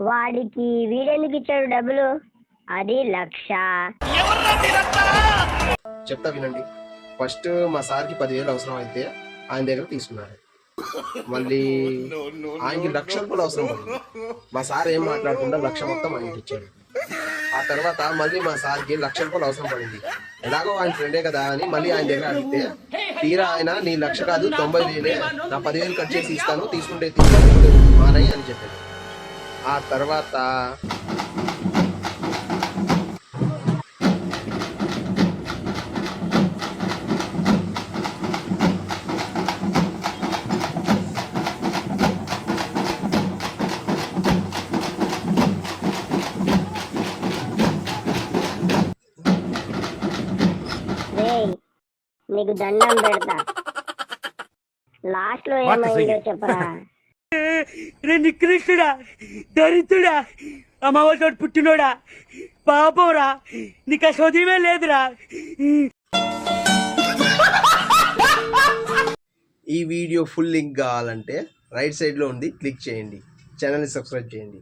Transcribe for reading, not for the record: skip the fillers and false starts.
వాడికి వీడెందుకు ఇచ్చాడు డబ్బులు? అది 1,00,000. చెప్తా వినండి. ఫస్ట్ మా సార్కి 10,000 అవసరం అయితే ఆయన దగ్గర తీసుకున్నారు. మళ్ళీ ఆయనకి 1,00,000 రూపాయలు అవసరం పడింది. మా సార్ ఏం మాట్లాడకుండా 1,00,000 మొత్తం ఆయనకి ఇచ్చాడు. ఆ తర్వాత మళ్ళీ మా సార్కి 1,00,000 రూపాయలు అవసరం పడింది. ఎలాగో ఆయన ఫ్రెండే కదా అని మళ్ళీ ఆయన దగ్గర అడిగితే తీరా ఆయన నీ 1,00,000 కాదు 90,000 నా 10,000 కట్ చేసి ఇస్తాను, తీసుకుంటే మానయ్య అని చెప్పాడు. ఆ తర్వాత నీకు దండం పెడతా, లాస్ట్ లో ఏమైందో చెప్పరా? నికృష్టుడా, దరిద్రుడా, అమ్మవారితో పుట్టినోడా, పాపంరా, నీకు ఆ చదివే లేదురా. ఈ వీడియో ఫుల్ లింక్ కావాలంటే రైట్ సైడ్ లో ఉంది, క్లిక్ చేయండి. ఛానల్ని సబ్స్క్రైబ్ చేయండి.